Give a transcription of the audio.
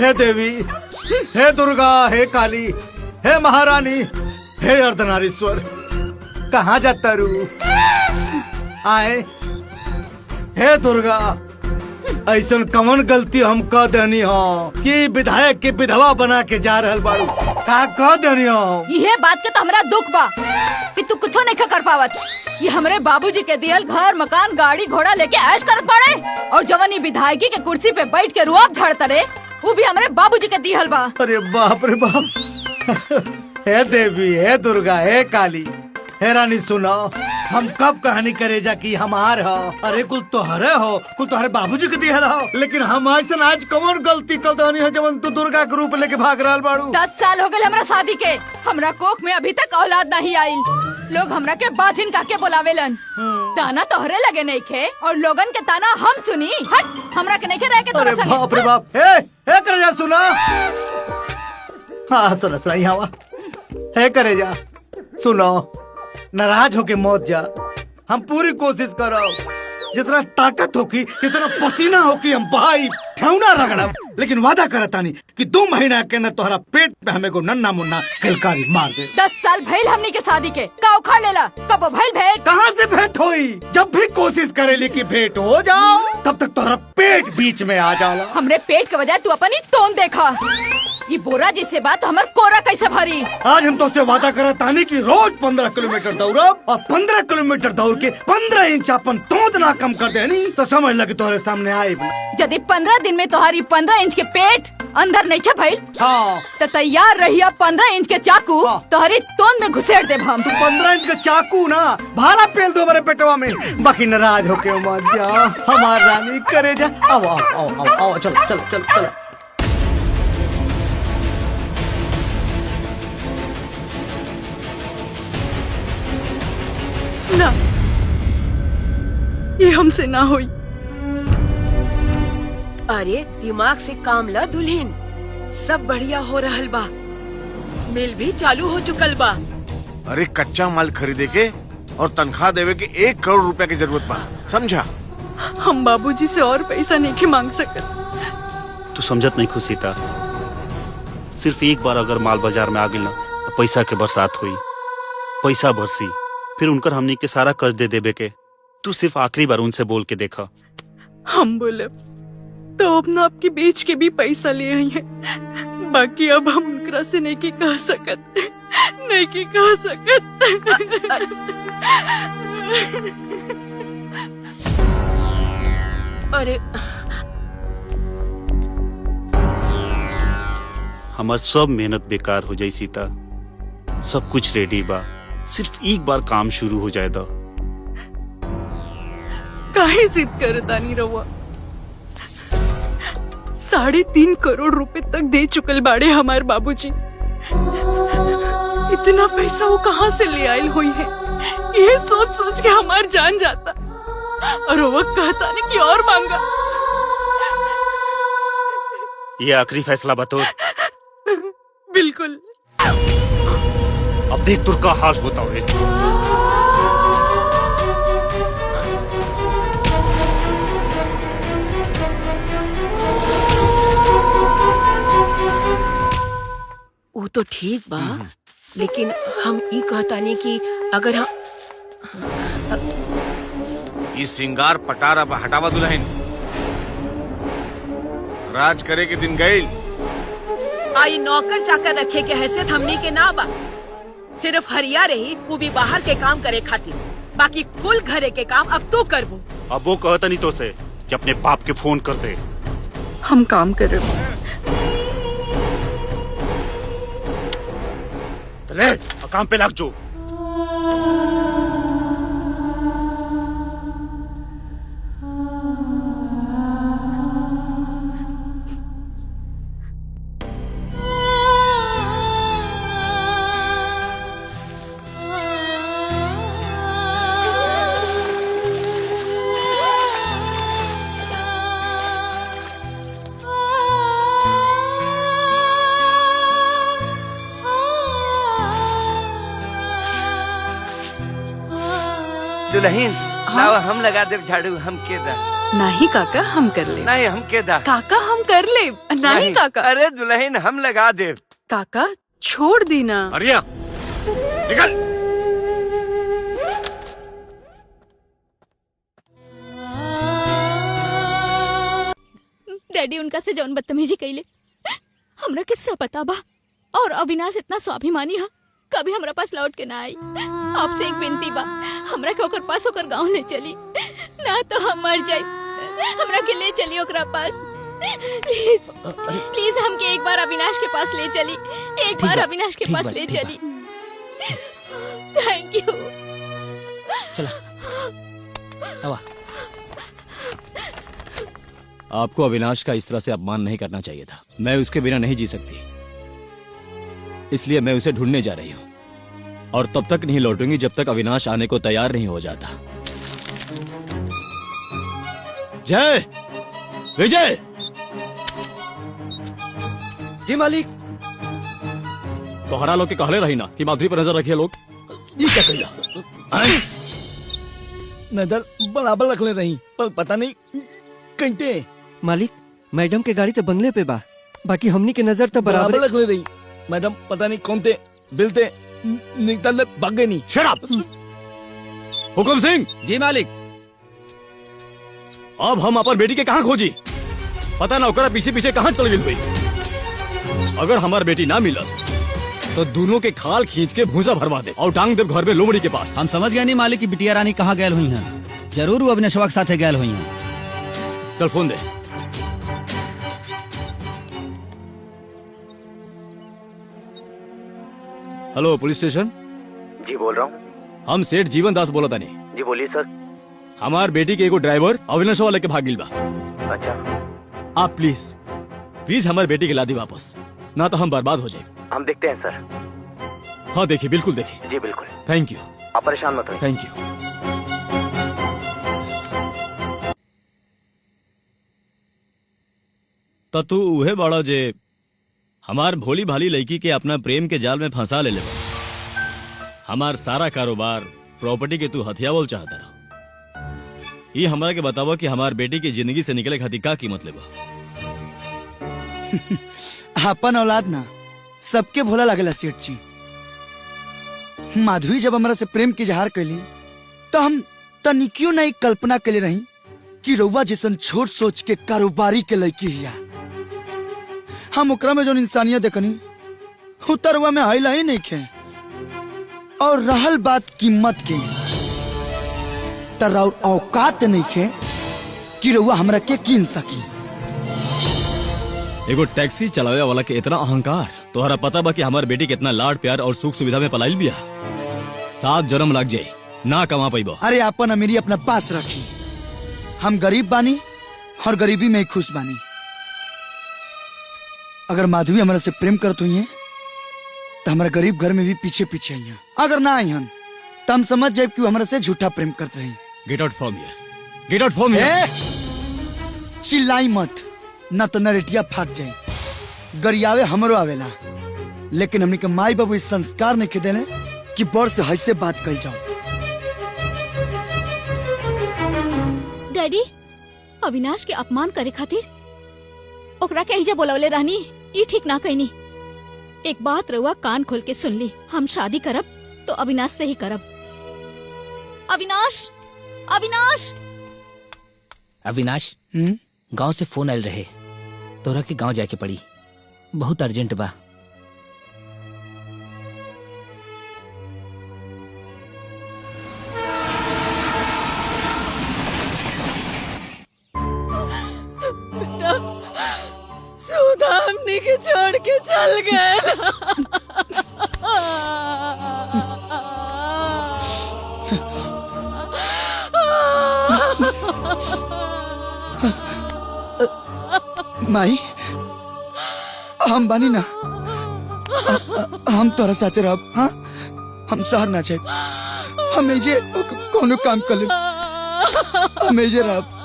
हे देवी, हे दुर्गा, हे काली, हे महारानी, हे अर्धनारीश्वर, कहाँ जाता रू? आए हे दुर्गा, ऐसन कमन गलती हम कह देनी हो कि विधायक के विधवा बना के जा रहल बाड़ू? का कह देनी हो? ये बात के तो हमरा दुख बा कि तू कुछो नहीं कर पावत। ये हमरे बाबूजी के दियल घर मकान गाड़ी घोड़ा लेके ऐश करत पड़े, और जवन ये विधायकी के कुर्सी पे बैठ के रुआब झाड़ता रे, वो भी हमरे बाबूजी के दिहल बा। अरे बाप रे बाप। हे देवी, हे दुर्गा, हे काली, हे रानी, सुनो, हम कब कहानी करे जा कि हमार हो? अरे कुल तोहरे हो, कुल तोहरे बाबूजी के दिहल हो, लेकिन हम ऐसा आज कौन गलती कर देनी है जवन तू दुर्गा के रूप लेके भाग रहल बाड़ू? 10 साल हो गए हमरा शादी के, हमरा कोख में अभी तक औलाद नहीं आइल। लोग हमरा के बाजिन कह के बुलावेलन। ताना तोहरे लगे नहीं खे और लोगन के ताना हम सुनी। हट, हमरा के नहीं खे रह के तोरा संगे। बाप रे बाप। हे करे जा, सुना। हाँ सुना यहाँ हे करे जा, सुनो, नाराज होके मौत जा। हम पूरी कोशिश करो, जितना ताकत होगी, जितना पसीना होगी, हम भाई ठेवना रगड़ब, लेकिन वादा करतानी कि 2 महीना के अंदर तोहरा पेट पे हमें को नन्ना मुन्ना किलकारी मार दे। 10 साल भइल हमनी के शादी के, का उखाड़ लेला? कब भइल भेंट? कहाँ से भेंट हुई? जब भी कोशिश करेली कि भेंट हो जाओ, तब तक तोहरा पेट बीच में आ जाला। हमरे पेट के बजाय तू अपनी तोन देखा। ये बोरा जैसे बात हमर कोरा कैसे भरी? आज हम तो से वादा करतानी कि रोज 15 किलोमीटर दौड़ब, और 15 किलोमीटर दौड़ के 15 इंच अपन तोंद ना कम कर देनी तो समझ लगे तोहरे सामने आए। यदि 15 दिन में तुम्हारी 15 इंच के पेट अंदर नहीं खे भइल, हाँ, तो तैयार रहिया 15 इंच के चाकू तुम्हारी तोंद में घुसेड़ दे हम। 15 इंच का चाकू ना भाला पेल दो मेरे पेटवा में। बाकी नाराज होके मत जा, हमार रानी करे जा। आओ आओ आओ आओ आओ, चलो चलो चलो चलो। ना, ये हमसे ना होई। अरे दिमाग से काम ला दुल्हन, सब बढ़िया हो रहल बा, मिल भी चालू हो चुकल बा। अरे कच्चा माल खरीदे के और तनख्वाह देवे के 1 करोड़ रुपया की जरूरत बा, समझा? हम बाबूजी से और पैसा नहीं के मांग सकत। तू समझत नहीं खुशीता, सिर्फ एक बार अगर माल बाजार में आ गई ना तो पैसा के बरसात हुई, पैसा बरसी, फिर उनकर हमनी के सारा कर्ज दे देबे के। तू सिर्फ आखिरी बार उनसे बोल के देखा। हम बोले तो अपना आपकी बेच के भी पैसा ले आई है, बाकी अब हम उनकरा से नहीं की कह सकत, नहीं की कह सकत। अरे हमार सब मेहनत बेकार हो जाई सीता, सब कुछ रेडी बा, सिर्फ एक बार काम शुरू हो जाए तो। काहे जिद करता नहीं रहुआ? 3.5 करोड़ रुपए तक दे चुकल बाड़े हमारे बाबूजी। इतना पैसा वो कहाँ से ले आयल हुई है? ये सोच सोच के हमार जान जाता, और वो कहता नहीं कि और मांगा। ये आखिरी फैसला बतौर। बिल्कुल। अब देख तुर का हाल होता है। वो तो ठीक बा, लेकिन हम ई कहता नहीं कि अगर हम ये सिंगार पटारा हटावा दुल्हन, राज करे के दिन गईल। आई नौकर चाकर रखे के हैसियत हमनी के ना बा, सिर्फ हरिया रही, वो भी बाहर के काम करे खातिर, बाकी कुल घरे के काम अब तू करबू। अब वो कहता नहीं तो से कि अपने बाप के फोन कर दे। हम काम कर रहे ले, काम पे लग जो। दुल्हन लाओ हम लगा दे झाड़ू, हम के दा। नहीं काका हम कर ले। नहीं हम के दा। काका हम कर ले। नहीं काका। अरे दुल्हन हम लगा दे। काका छोड़ दी ना। अरिया निकल। डैडी उनका से जौन बदतमीजी कैले हमरा किस्सा पता बा। और अविनाश इतना स्वाभिमानी है, कभी हमरा पास लौट के ना आई। आपसे एक विनती बा, हमरा के ओकर पास ओकर गांव ले चली, ना तो हम मर जाई। हमरा के ले चली ओकरा पास, प्लीज प्लीज। हमके एक बार अविनाश के पास ले चली, एक बार अविनाश के पास ले चली। Thank you. चला आवा। आपको अविनाश का इस तरह से अपमान नहीं करना चाहिए था। मैं उसके बिना नहीं जी सकती, इसलिए मैं उसे ढूंढने जा रही हूँ और तब तक नहीं लौटूंगी जब तक अविनाश आने को तैयार नहीं हो जाता। जय विजय। जी मालिक। तोहरा लोग के कहले रही ना कि माधुरी पर नजर रखिए लोग। ये क्या कहिला नजर बराबर रख ले रही, पर पता नहीं कहते। मालिक मैडम के गाड़ी तो बंगले पे बा, बाकी हमनी के नजर तो बराबर रख ले रही। मैडम पता नहीं कौन थे बिलते निकल भाग गए। नहीं शट अप। हुकुम सिंह। जी मालिक। अब हम अपन बेटी के कहाँ खोजी? पता ना ओकरा पीछे पीछे कहाँ चल गई हुई। अगर हमार बेटी ना मिला तो दोनों के खाल खींच के भूसा भरवा दे और टांग दे घर में लोमड़ी के पास। हम समझ गए नहीं मालिक की बिटिया रानी कहाँ गैल हुई हैं। जरूर वो अविनाशवा के साथ गैल हुई हैं। चल फोन दे। Hello police station. जी बोल रहा हूँ। हम सेठ जीवन दास बोला था नहीं। जी बोलिए सर। हमार बेटी के एगो ड्राइवर अविनाश वाले के भाग गिल बा। अच्छा। आप प्लीज प्लीज हमारे बेटी के लादी वापस, ना तो हम बर्बाद हो जाए। हम देखते हैं सर। हाँ देखिए, बिल्कुल देखिए। जी बिल्कुल। Thank you. आप परेशान मत होइए। Thank you. तो तू उहे बड़ा जे हमार भोली भाली लड़की के अपना प्रेम के जाल में फंसा ले लेबा। हमार सारा कारोबार प्रॉपर्टी के तू हथियावल चाहता रहा। ये हमारा के बतावा कि हमार बेटी की जिंदगी से निकले खातिर का कीमत लेबा। अपन औलाद ना सबके भोला लगेला सेठ जी। माधुरी जब हमरा से प्रेम की इजहार कैली तो हम तनिकियों नहीं कल्पना कैले रही कि रउआ जैसन छोट सोच के कारोबारी के लड़की हिया। हम ओकरा में जो इंसानियत देखनी उतरवा में आइला ही नहीं खे। और रहल बात कीमत के, तराउर औकात नहीं खे कि रउआ हमरा के कीन सकी। एगो टैक्सी चलावे वाला के इतना अहंकार। तोहरा पता बा कि हमार बेटी कितना लाड प्यार और सुख सुविधा में पलाइल बिया। 7 जन्म लग जाए ना कमा पाइबो। अरे अपन अमीरी अपना पास रखी। हम गरीब बानी और गरीबी में ही खुश बानी। अगर माधवी हमारा से प्रेम करत हुई है तो हमारा गरीब घर में भी पीछे पीछे आई है। अगर ना आई हन तो हम समझ जाए कि हमारा से झूठा प्रेम करते रही। Get out from here. Get out from here. चिल्लाई मत, ना तो नरेटिया फाट जाए। गरियावे हमरो आवेला, लेकिन हमने के माई बाबू इस संस्कार नहीं के देने कि बड़ से हंस बात कल जाओ। डैडी अविनाश के अपमान करे खातिर ओकरा के ऐजा बोलवले रहनी, ये ठीक ना कहनी। एक बात रउआ कान खोल के सुन ली, हम शादी करब तो अविनाश से ही करब। अविनाश अविनाश अविनाश गांव से फोन आयल रहे, तोरा के गांव जाके पड़ी, बहुत अर्जेंट बा। सुधा हमने के छोड़ के चल गए। माई हम बानी ना, हम तोरा साथे रहब। हाँ हम शहर ना जाए, हम एजे कोनो काम कर ले, हम एजे रहब।